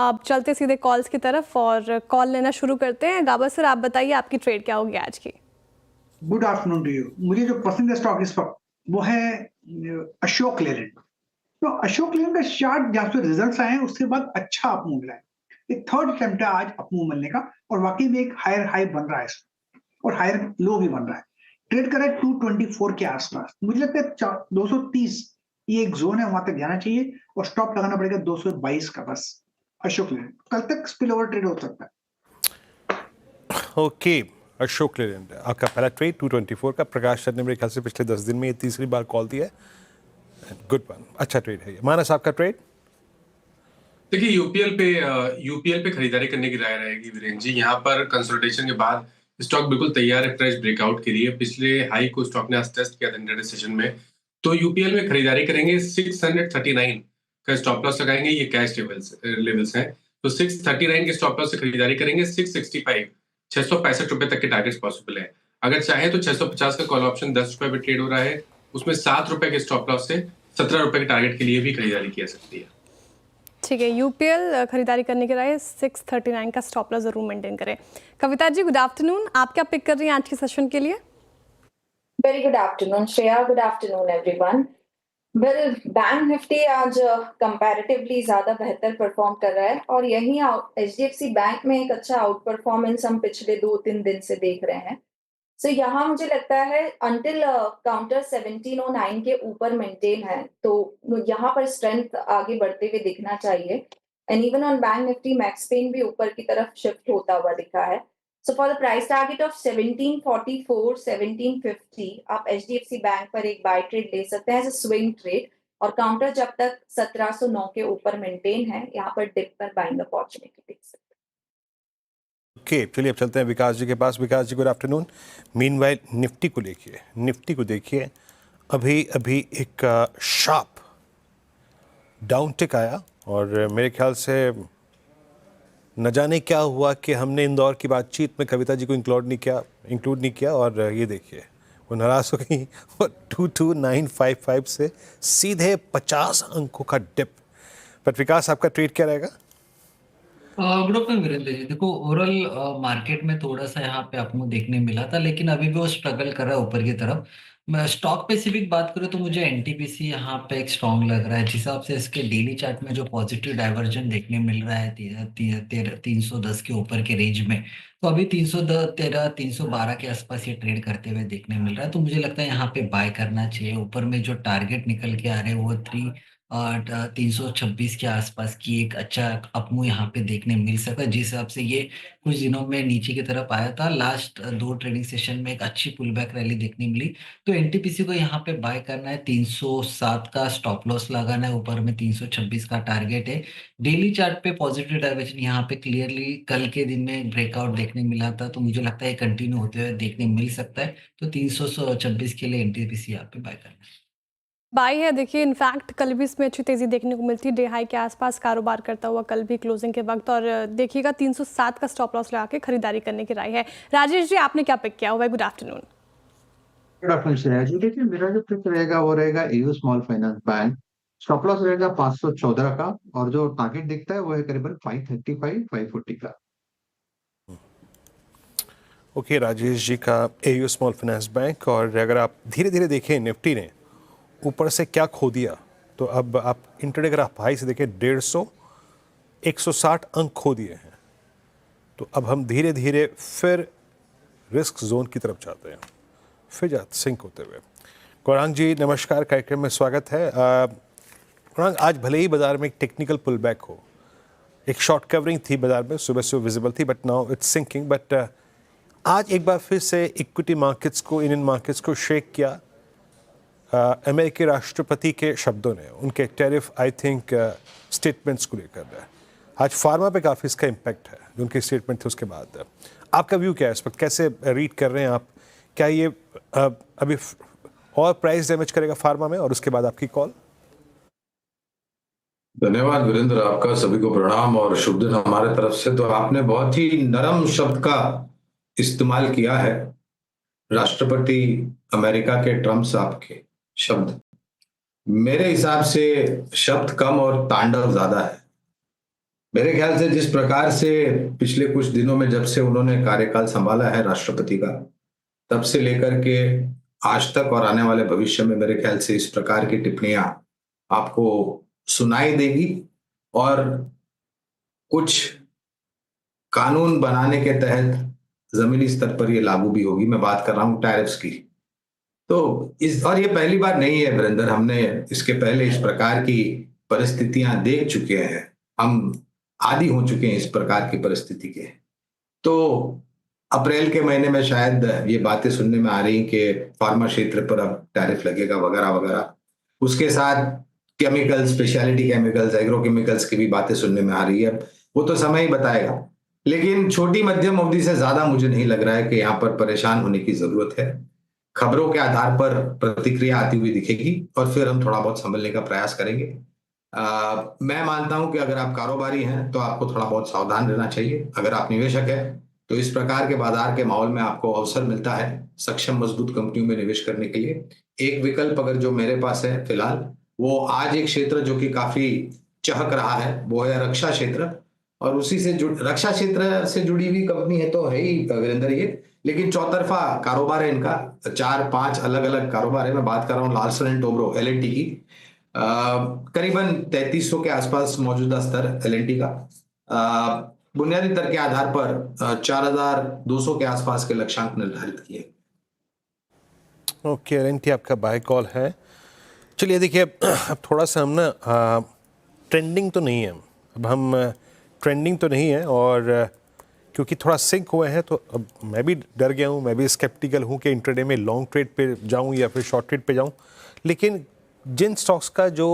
अब चलते सीधे कॉल्स की तरफ और कॉल लेना शुरू करते हैं। गाबा सर, आप बताइए आपकी ट्रेड क्या होगी आज की? Good afternoon to you. मुझे जो पसंदीदा स्टॉक इस वक्त वो है अशोक लेलैंड। तो अशोक लेलैंड का चार्ट जहाँ से रिजल्ट्स आए हैं उसके बाद अच्छा अप मूव मिला है। एक थर्ड अटेम्प्ट है आज अप मूव मिलने का और वाकई में एक हायर हाई बन रहा है और हायर लो भी बन रहा है। ट्रेड कर रहा है 224 के आसपास। मुझे लगता है 230 ये एक जोन है, वहां तक जाना चाहिए और स्टॉप लगाना पड़ेगा 222 का बस। अशोक लेलैंड कल तक स्पिल ओवर ट्रेड हो सकता है। ओके, अशोक लेलैंड आपका पहला ट्रेड 224 का। प्रकाश सर ने मेरे ख्याल से पिछले 10 दिन में ये तीसरी बार कॉल दिया है। गुड वन, अच्छा ट्रेड है ये। मानस, आपका ट्रेड? देखिए, यूपीएल पे खरीदारी करने की राय रहेगी वीरेंद्र जी। यहाँ पर कंसोलिडेशन के बाद स्टॉक बिल्कुल तैयार है फ्रेश ब्रेकआउट के लिए। पिछले हाई को स्टॉक ने आज टेस्ट किया था इंट्राडे सेशन में, तो यूपीएल में खरीदारी करेंगे। 639 का स्टॉप लॉस लगाएंगे, ये कैश लेवल्स हैं। तो 639 के स्टॉप लॉस से खरीदारी करेंगे। 665 ₹665 तक के टारगेट्स पॉसिबल है। अगर चाहे तो 650 का कॉल ऑप्शन ₹10 पे ट्रेड हो रहा है, उसमें ₹7 के स्टॉप लॉस से ₹17 के टारगेट के लिए भी खरीदारी की जा सकती है। ठीक है, यूपीएल खरीदारी करने के राय 639 का स्टॉप लॉस जरूर मेंटेन करें। Kavita ji, good afternoon. आप क्या पिक कर रही हैं आज के सेशन के लिए? Very good afternoon Shreya, good afternoon everyone. Well, bank Nifty आज कंपैरेटिवली ज्यादा बेहतर परफॉर्म कर रहा है और यही एचडीएफसी बैंक में एक अच्छा आउट परफॉर्मेंस हम पिछले 2-3 दिन से देख रहे हैं। सो यहाँ मुझे लगता है अंटिल काउंटर 1709 के ऊपर मेंटेन है, तो यहाँ पर स्ट्रेंथ आगे बढ़ते हुए दिखना चाहिए। And even on Bank Nifty max pain भी ऊपर की तरफ शिफ्ट होता हुआ दिखा है। So for the price target of 1744 1750 आप एचडीएफसी बैंक पर एक बाय ट्रेड ले सकते हैं एज अ स्विंग ट्रेड, और काउंटर जब तक 1709 के ऊपर मेंटेन है, यहाँ पर डिप पर बाइंग अपॉर्चुनिटी देख सकते हैं। ओके, चलिए अब चलते हैं विकास जी के पास। विकास जी, गुड आफ्टरनून। मीनवाइल निफ्टी को देखिए, अभी अभी एक शार्प डाउन टिक आया और मेरे ख्याल से न जाने क्या हुआ कि हमने इंदौर की बातचीत में कविता जी को इंक्लूड नहीं किया और ये देखिए वो नाराज हो गई और 22955 से सीधे 50 अंकों का डिप। बट विकास, आपका ट्रेड क्या रहेगा? Good afternoon Virendra ji. देखो, ओवरऑल मार्केट में थोड़ा सा यहाँ पे आपको देखने मिला था, लेकिन अभी भी वो स्ट्रगल कर रहा है ऊपर की तरफ। मैं स्टॉक स्पेसिफिक बात करूँ तो मुझे एनटीपीसी यहाँ पे एक स्ट्रॉन्ग लग रहा है। जिस हिसाब से इसके डेली चार्ट में जो पॉजिटिव डाइवर्जन देखने मिल रहा है 310 के ऊपर के रेंज में, तो अभी 313 312 के आसपास ये ट्रेड करते हुए देखने मिल रहा है। तो मुझे लगता है यहाँ पे बाय करना चाहिए। ऊपर में जो टारगेट निकल के आ रहे हैं वो 326 के आसपास की एक अच्छा अपमूव यहाँ पे देखने मिल सकता है। जिस हिसाब से ये कुछ दिनों में नीचे की तरफ आया था, लास्ट 2 ट्रेडिंग सेशन में एक अच्छी पुल बैक रैली देखने मिली। तो एनटीपीसी को यहाँ पे बाय करना है। 307 का स्टॉप लॉस लगाना है, ऊपर में 326 का टारगेट है। डेली चार्ट पे पॉजिटिव डायरेक्शन यहाँ पे क्लियरली कल के दिन में ब्रेकआउट देखने मिला था, तो मुझे लगता है कंटिन्यू होते हुए देखने मिल सकता है। तो 326 के लिए एनटीपीसी यहाँ पे बाय करना है। बाई है। देखिए, इनफैक्ट कल भी इसमें अच्छी तेजी देखने को मिलती है, डे हाई के आसपास कारोबार करता हुआ कल भी क्लोजिंग के वक्त। और देखिएगा 307 का स्टॉप लॉस लगा के खरीदारी करने की राय है। राजेश जी, आपने क्या पिक किया हुआ है? Good afternoon. Good afternoon Shreya ji. देखिए, मेरा जो पिक रहेगा वो रहेगा AU small finance bank. Stop loss रहेगा 514 का और जो टारगेट दिखता है वो है करीबन 535 540 का। ओके, राजेश जी का एयू स्मॉल फाइनेंस बैंक। और अगर आप धीरे धीरे देखें निफ्टी ने ऊपर से क्या खो दिया, तो अब आप इंट्राडे अगर आप हाई से देखें 150 160 अंक खो दिए हैं। तो अब हम धीरे धीरे फिर रिस्क जोन की तरफ जाते हैं, फिर जाते सिंक होते हुए। गौरांग जी, नमस्कार, कार्यक्रम में स्वागत है। गौरांग, आज भले ही बाजार में एक टेक्निकल पुल बैक हो, एक शॉर्ट कवरिंग थी बाजार में, सुबह से विजिबल थी, but now it's sinking. But आज एक बार फिर से इक्विटी मार्केट्स को, इंडियन मार्केट्स को शेक किया अमेरिकी राष्ट्रपति के शब्दों ने, उनके टैरिफ आई थिंक स्टेटमेंट्स को लेकर। आज फार्मा पे काफ़ी इसका इम्पैक्ट है, जो उनके स्टेटमेंट थे उसके बाद। आपका व्यू क्या है इस वक्त, कैसे रीड कर रहे हैं आप? क्या ये अभी और प्राइस डैमेज करेगा फार्मा में? और उसके बाद आपकी कॉल। धन्यवाद वीरेंद्र, आपका सभी को प्रणाम और शुभ दिन हमारे तरफ से। तो आपने बहुत ही नरम शब्द का इस्तेमाल किया है, राष्ट्रपति अमेरिका के ट्रम्प साहब के शब्द। मेरे हिसाब से शब्द कम और तांडव ज्यादा है। मेरे ख्याल से जिस प्रकार से पिछले कुछ दिनों में जब से उन्होंने कार्यकाल संभाला है राष्ट्रपति का, तब से लेकर के आज तक और आने वाले भविष्य में मेरे ख्याल से इस प्रकार की टिप्पणियां आपको सुनाई देगी और कुछ कानून बनाने के तहत जमीनी स्तर पर ये लागू भी होगी। मैं बात कर रहा हूं टैरिफ्स की। तो इस और ये पहली बार नहीं है वीरेंद्र, हमने इसके पहले इस प्रकार की परिस्थितियां देख चुके हैं। हम आदी हो चुके हैं इस प्रकार की परिस्थिति के। तो अप्रैल के महीने में शायद ये बातें सुनने में आ रही कि फार्मा क्षेत्र पर अब टैरिफ लगेगा वगैरह वगैरह। उसके साथ chemicals, speciality chemicals, agro chemicals की भी बातें सुनने में आ रही है। वो तो समय ही बताएगा, लेकिन छोटी मध्यम अवधि से ज्यादा मुझे नहीं लग रहा है कि यहाँ पर परेशान होने की जरूरत है। खबरों के आधार पर प्रतिक्रिया आती हुई दिखेगी और फिर हम थोड़ा बहुत समझने का प्रयास करेंगे। मैं मानता हूं कि अगर आप कारोबारी हैं तो आपको थोड़ा बहुत सावधान रहना चाहिए। अगर आप निवेशक हैं तो इस प्रकार के बाजार के माहौल में आपको अवसर मिलता है सक्षम मजबूत कंपनियों में निवेश करने के लिए। एक विकल्प अगर जो मेरे पास है फिलहाल, वो आज एक क्षेत्र जो कि काफी चहक रहा है वो है रक्षा क्षेत्र। और उसी से रक्षा क्षेत्र से जुड़ी हुई कंपनी है तो है ही वीरेंद्र ये, लेकिन चौतरफा कारोबार है इनका। 4-5 अलग अलग कारोबार है। मैं बात कर रहा हूँ लार्सन एंड टोब्रो एल&टी की। करीबन 3300 के आसपास मौजूदा स्तर एल&टी का। बुनियादी दर के आधार पर 4200 के आसपास के लक्ष्यांक निर्धारित किए। ओके, एल&टी आपका बाय कॉल है। चलिए देखिए, अब थोड़ा सा हम ना ट्रेंडिंग तो नहीं है, अब हम ट्रेंडिंग तो नहीं है, और क्योंकि थोड़ा सिंक हुए हैं तो अब मैं भी डर गया हूँ, मैं भी स्केप्टिकल हूँ कि इंट्राडे में लॉन्ग ट्रेड पे जाऊँ या फिर शॉर्ट ट्रेड पे जाऊँ। लेकिन जिन स्टॉक्स का जो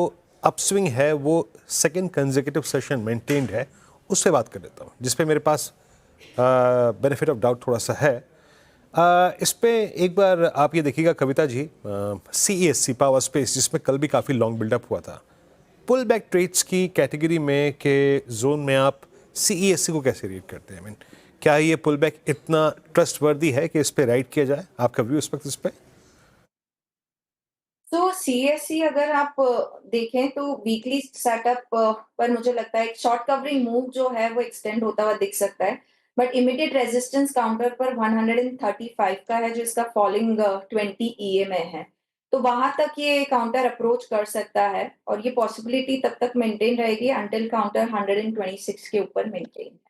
अपस्विंग है वो सेकंड कंसेक्यूटिव सेशन मेंटेन्ड है, उससे बात कर लेता हूँ, जिस पे मेरे पास बेनिफिट ऑफ डाउट थोड़ा सा है। इस पे एक बार आप ये देखिएगा Kavita ji, CESC power space, जिसमें कल भी काफ़ी लॉन्ग बिल्डअप हुआ था, पुल बैक ट्रेड्स की कैटेगरी में के जोन में आप CESC को कैसे रीड करते हैं? क्या ये पुल बैक इतना ट्रस्टवर्दी है कि इस पे राइड किया जाए? आपका व्यू इस वक्त इस पे? तो CSC अगर आप देखें तो वीकली सेटअप पर मुझे लगता है एक शॉर्ट कवरिंग मूव जो है वो एक्सटेंड होता हुआ दिख सकता है, बट इमीडिएट रेजिस्टेंस काउंटर पर 135 का है जो इसका फॉलिंग 20 EA में है। तो वहां तक ये काउंटर अप्रोच कर सकता है और ये पॉसिबिलिटी तब तक मेंटेन रहेगी अंटिल काउंटर 126 के ऊपर मेंटेन है।